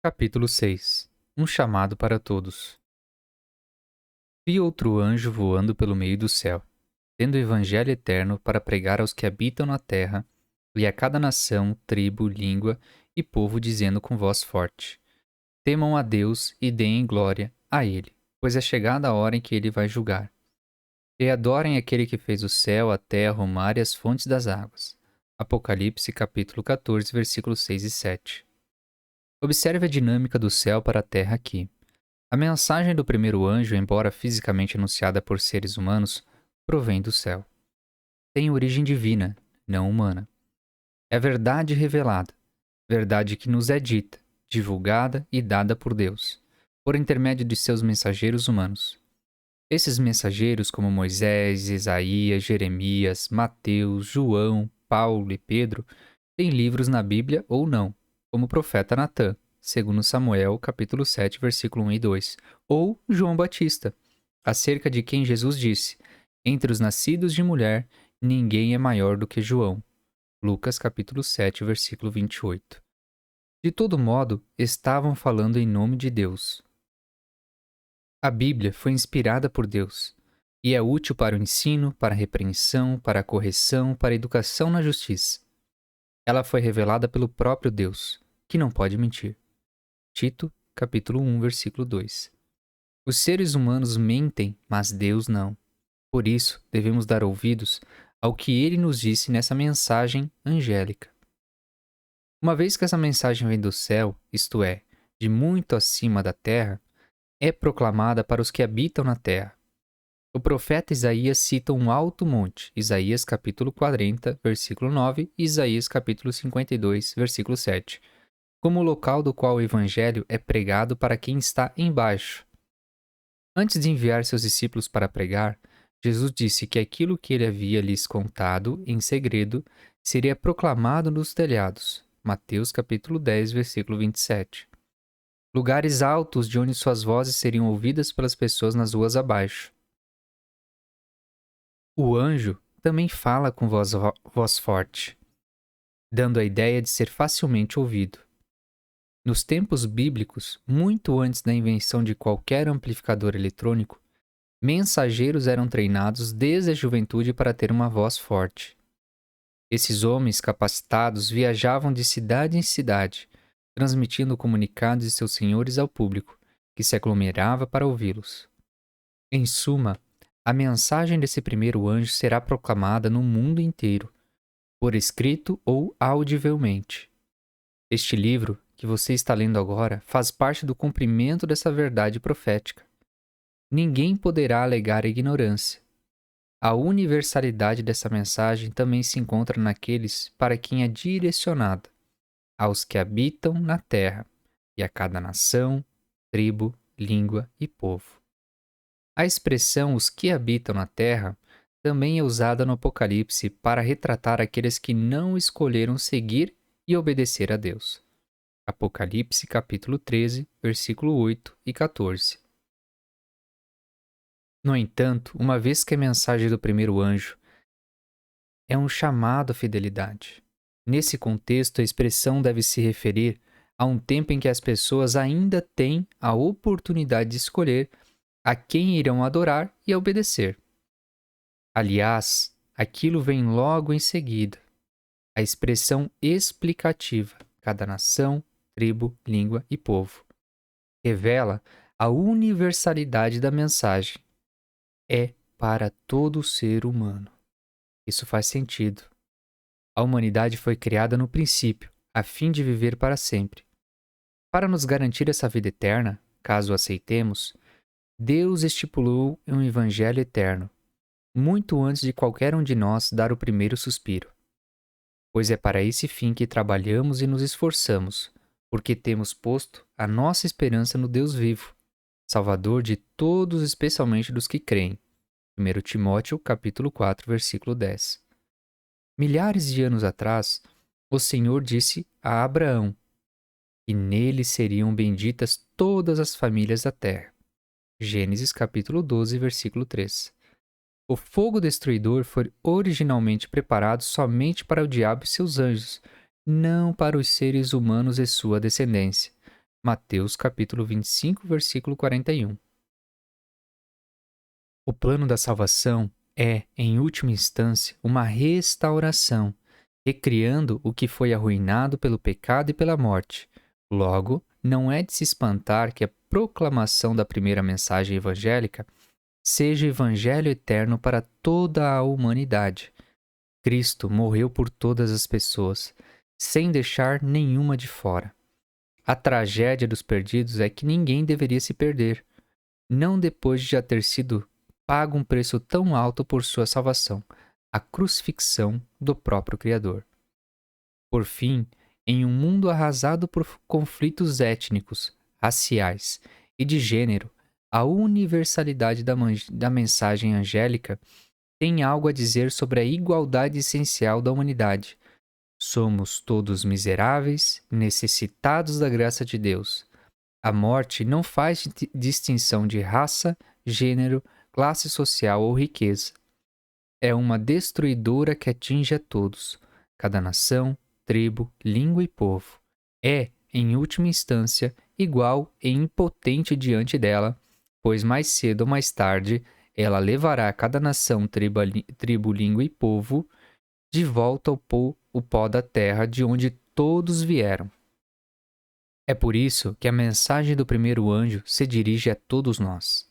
Capítulo 6. Um chamado para todos. Vi outro anjo voando pelo meio do céu, tendo o evangelho eterno para pregar aos que habitam na terra, e a cada nação, tribo, língua e povo, dizendo com voz forte: Temam a Deus e deem glória a Ele, pois é chegada a hora em que Ele vai julgar. E adorem aquele que fez o céu, a terra, o mar e as fontes das águas. Apocalipse capítulo 14, versículos 6 e 7. Observe a dinâmica do céu para a terra aqui. A mensagem do primeiro anjo, embora fisicamente anunciada por seres humanos, provém do céu. Tem origem divina, não humana. É a verdade revelada, verdade que nos é dita, divulgada e dada por Deus, por intermédio de seus mensageiros humanos. Esses mensageiros, como Moisés, Isaías, Jeremias, Mateus, João, Paulo e Pedro, têm livros na Bíblia ou não, como o profeta Natã, segundo Samuel, capítulo 7, versículo 1 e 2, ou João Batista, acerca de quem Jesus disse: Entre os nascidos de mulher, ninguém é maior do que João. Lucas, capítulo 7, versículo 28. De todo modo, estavam falando em nome de Deus. A Bíblia foi inspirada por Deus e é útil para o ensino, para a repreensão, para a correção, para a educação na justiça. Ela foi revelada pelo próprio Deus, que não pode mentir. Tito, capítulo 1, versículo 2. Os seres humanos mentem, mas Deus não. Por isso, devemos dar ouvidos ao que ele nos disse nessa mensagem angélica. Uma vez que essa mensagem vem do céu, isto é, de muito acima da terra, é proclamada para os que habitam na terra. O profeta Isaías cita um alto monte, Isaías capítulo 40, versículo 9 e Isaías capítulo 52, versículo 7, como o local do qual o evangelho é pregado para quem está embaixo. Antes de enviar seus discípulos para pregar, Jesus disse que aquilo que ele havia lhes contado em segredo seria proclamado nos telhados. Mateus capítulo 10, versículo 27. Lugares altos de onde suas vozes seriam ouvidas pelas pessoas nas ruas abaixo. O anjo também fala com voz forte, dando a ideia de ser facilmente ouvido. Nos tempos bíblicos, muito antes da invenção de qualquer amplificador eletrônico, mensageiros eram treinados desde a juventude para ter uma voz forte. Esses homens capacitados viajavam de cidade em cidade, transmitindo comunicados de seus senhores ao público, que se aglomerava para ouvi-los. Em suma, a mensagem desse primeiro anjo será proclamada no mundo inteiro, por escrito ou audivelmente. Este livro, que você está lendo agora, faz parte do cumprimento dessa verdade profética. Ninguém poderá alegar ignorância. A universalidade dessa mensagem também se encontra naqueles para quem é direcionada, aos que habitam na terra, e a cada nação, tribo, língua e povo. A expressão os que habitam na terra também é usada no Apocalipse para retratar aqueles que não escolheram seguir e obedecer a Deus. Apocalipse capítulo 13, versículo 8 e 14. No entanto, uma vez que a mensagem do primeiro anjo é um chamado à fidelidade, nesse contexto a expressão deve se referir a um tempo em que as pessoas ainda têm a oportunidade de escolher a quem irão adorar e obedecer. Aliás, aquilo vem logo em seguida. A expressão explicativa, cada nação, tribo, língua e povo, revela a universalidade da mensagem. É para todo ser humano. Isso faz sentido. A humanidade foi criada no princípio, a fim de viver para sempre. Para nos garantir essa vida eterna, caso o aceitemos, Deus estipulou um evangelho eterno, muito antes de qualquer um de nós dar o primeiro suspiro. Pois é para esse fim que trabalhamos e nos esforçamos, porque temos posto a nossa esperança no Deus vivo, Salvador de todos, especialmente dos que creem. 1 Timóteo, capítulo 4, versículo 10. Milhares de anos atrás, o Senhor disse a Abraão que nele seriam benditas todas as famílias da terra. Gênesis capítulo 12, versículo 3. O fogo destruidor foi originalmente preparado somente para o diabo e seus anjos, não para os seres humanos e sua descendência, Mateus capítulo 25, versículo 41. O plano da salvação é, em última instância, uma restauração, recriando o que foi arruinado pelo pecado e pela morte. Logo, não é de se espantar que a proclamação da primeira mensagem evangélica seja evangelho eterno para toda a humanidade. Cristo morreu por todas as pessoas, sem deixar nenhuma de fora. A tragédia dos perdidos é que ninguém deveria se perder, não depois de já ter sido pago um preço tão alto por sua salvação, a crucifixão do próprio Criador. Por fim, em um mundo arrasado por conflitos étnicos, raciais e de gênero, a universalidade da mensagem angélica tem algo a dizer sobre a igualdade essencial da humanidade. Somos todos miseráveis, necessitados da graça de Deus. A morte não faz distinção de raça, gênero, classe social ou riqueza. É uma destruidora que atinge a todos, cada nação, tribo, língua e povo. É, em última instância, igual e impotente diante dela, pois mais cedo ou mais tarde ela levará cada nação, tribo, língua e povo de volta ao o pó da terra de onde todos vieram. É por isso que a mensagem do primeiro anjo se dirige a todos nós.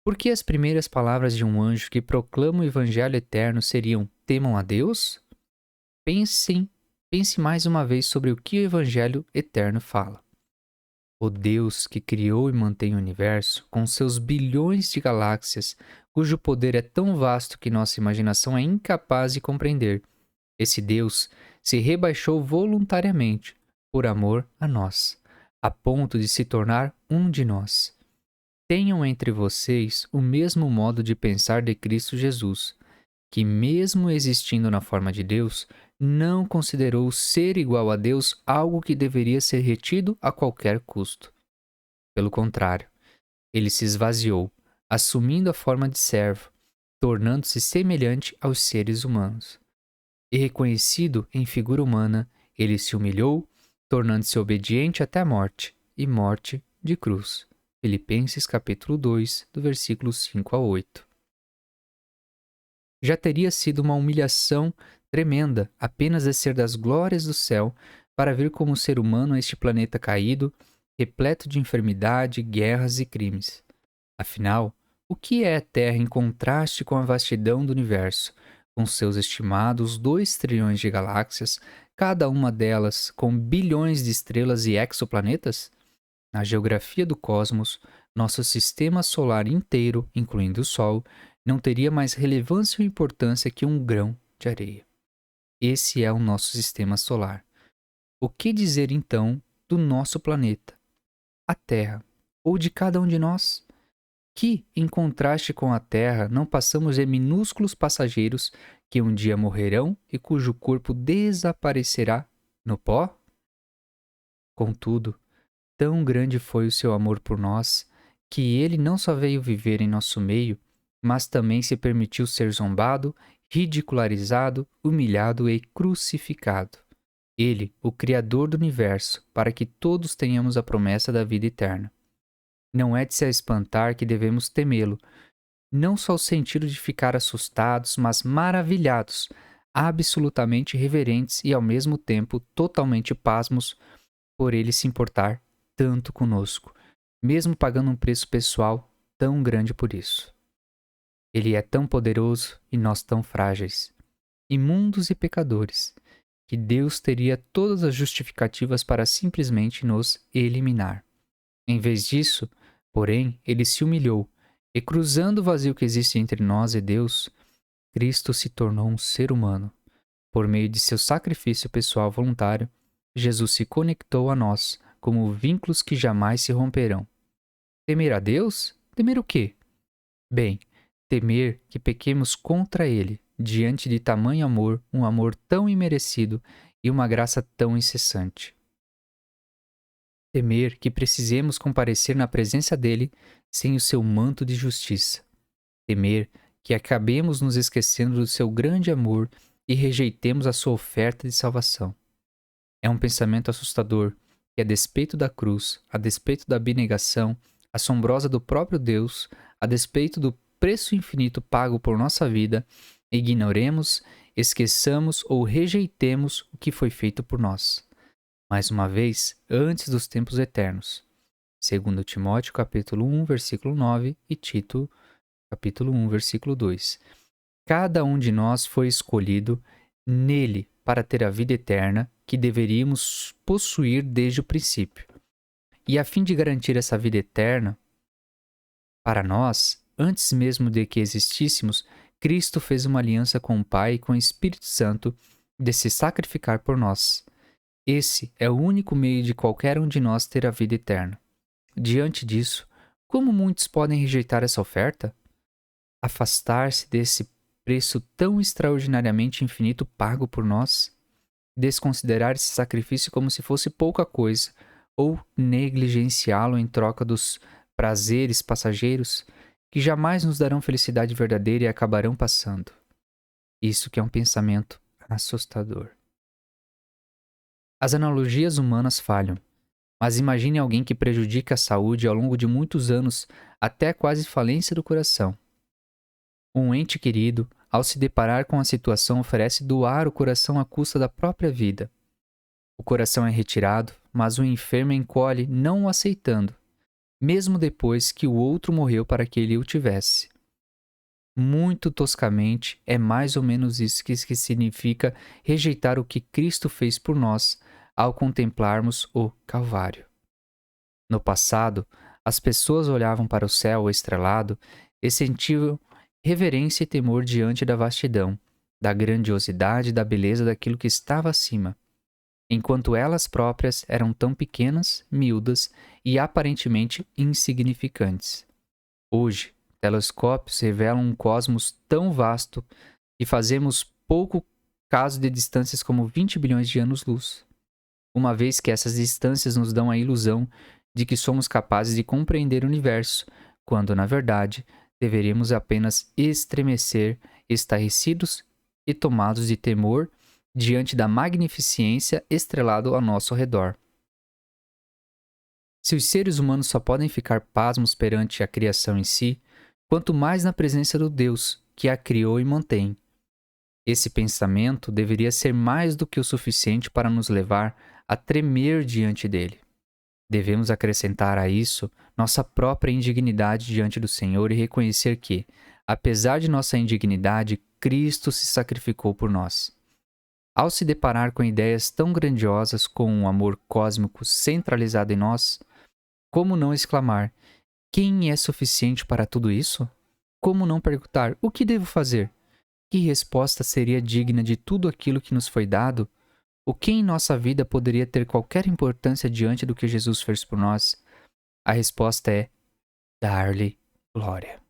Por que as primeiras palavras de um anjo que proclama o evangelho eterno seriam: temam a Deus? Pense mais uma vez sobre o que o evangelho eterno fala. O Deus que criou e mantém o universo, com seus bilhões de galáxias, cujo poder é tão vasto que nossa imaginação é incapaz de compreender. Esse Deus se rebaixou voluntariamente, por amor a nós, a ponto de se tornar um de nós. Tenham entre vocês o mesmo modo de pensar de Cristo Jesus, que, mesmo existindo na forma de Deus, não considerou ser igual a Deus algo que deveria ser retido a qualquer custo. Pelo contrário, ele se esvaziou, assumindo a forma de servo, tornando-se semelhante aos seres humanos. E reconhecido em figura humana, ele se humilhou, tornando-se obediente até a morte, e morte de cruz. Filipenses capítulo 2, do versículo 5 a 8. Já teria sido uma humilhação tremenda apenas descer das glórias do céu para vir como ser humano a este planeta caído, repleto de enfermidade, guerras e crimes. Afinal, o que é a Terra em contraste com a vastidão do universo, com seus estimados 2 trilhões de galáxias, cada uma delas com bilhões de estrelas e exoplanetas? Na geografia do cosmos, nosso sistema solar inteiro, incluindo o Sol, não teria mais relevância ou importância que um grão de areia. Esse é o nosso sistema solar. O que dizer então do nosso planeta, a Terra, ou de cada um de nós? Que, em contraste com a Terra, não passamos de minúsculos passageiros que um dia morrerão e cujo corpo desaparecerá no pó? Contudo, tão grande foi o seu amor por nós, que ele não só veio viver em nosso meio, mas também se permitiu ser zombado, ridicularizado, humilhado e crucificado. Ele, o Criador do universo, para que todos tenhamos a promessa da vida eterna. Não é de se espantar que devemos temê-lo, não só o sentido de ficar assustados, mas maravilhados, absolutamente reverentes e ao mesmo tempo totalmente pasmos por ele se importar tanto conosco, mesmo pagando um preço pessoal tão grande por isso. Ele é tão poderoso e nós tão frágeis, imundos e pecadores, que Deus teria todas as justificativas para simplesmente nos eliminar. Em vez disso, porém, ele se humilhou, e cruzando o vazio que existe entre nós e Deus, Cristo se tornou um ser humano. Por meio de seu sacrifício pessoal voluntário, Jesus se conectou a nós como vínculos que jamais se romperão. Temer a Deus? Temer o quê? Bem, temer que pequemos contra Ele, diante de tamanho amor, um amor tão imerecido e uma graça tão incessante. Temer que precisemos comparecer na presença dele sem o seu manto de justiça. Temer que acabemos nos esquecendo do seu grande amor e rejeitemos a sua oferta de salvação. É um pensamento assustador que, a despeito da cruz, a despeito da abnegação assombrosa do próprio Deus, a despeito do preço infinito pago por nossa vida, ignoremos, esqueçamos ou rejeitemos o que foi feito por nós. Mais uma vez, antes dos tempos eternos. 2 Timóteo capítulo 1, versículo 9 e Tito capítulo 1, versículo 2. Cada um de nós foi escolhido nele para ter a vida eterna que deveríamos possuir desde o princípio. E a fim de garantir essa vida eterna para nós, antes mesmo de que existíssemos, Cristo fez uma aliança com o Pai e com o Espírito Santo de se sacrificar por nós. Esse é o único meio de qualquer um de nós ter a vida eterna. Diante disso, como muitos podem rejeitar essa oferta? Afastar-se desse preço tão extraordinariamente infinito pago por nós? Desconsiderar esse sacrifício como se fosse pouca coisa, ou negligenciá-lo em troca dos prazeres passageiros que jamais nos darão felicidade verdadeira e acabarão passando. Isso que é um pensamento assustador. As analogias humanas falham, mas imagine alguém que prejudica a saúde ao longo de muitos anos até a quase falência do coração. Um ente querido, ao se deparar com a situação, oferece doar o coração à custa da própria vida. O coração é retirado, mas o enfermo encolhe, não o aceitando, mesmo depois que o outro morreu para que ele o tivesse. Muito toscamente, é mais ou menos isso que significa rejeitar o que Cristo fez por nós ao contemplarmos o Calvário. No passado, as pessoas olhavam para o céu estrelado e sentiam reverência e temor diante da vastidão, da grandiosidade e da beleza daquilo que estava acima, enquanto elas próprias eram tão pequenas, miúdas e aparentemente insignificantes. Hoje, telescópios revelam um cosmos tão vasto que fazemos pouco caso de distâncias como 20 bilhões de anos-luz, uma vez que essas distâncias nos dão a ilusão de que somos capazes de compreender o universo, quando, na verdade, deveríamos apenas estremecer, estarrecidos e tomados de temor diante da magnificência estrelada ao nosso redor. Se os seres humanos só podem ficar pasmos perante a criação em si, quanto mais na presença do Deus que a criou e mantém. Esse pensamento deveria ser mais do que o suficiente para nos levar a tremer diante dele. Devemos acrescentar a isso nossa própria indignidade diante do Senhor e reconhecer que, apesar de nossa indignidade, Cristo se sacrificou por nós. Ao se deparar com ideias tão grandiosas como um amor cósmico centralizado em nós, como não exclamar: quem é suficiente para tudo isso? Como não perguntar: o que devo fazer? Que resposta seria digna de tudo aquilo que nos foi dado? O que em nossa vida poderia ter qualquer importância diante do que Jesus fez por nós? A resposta é: dar-lhe glória.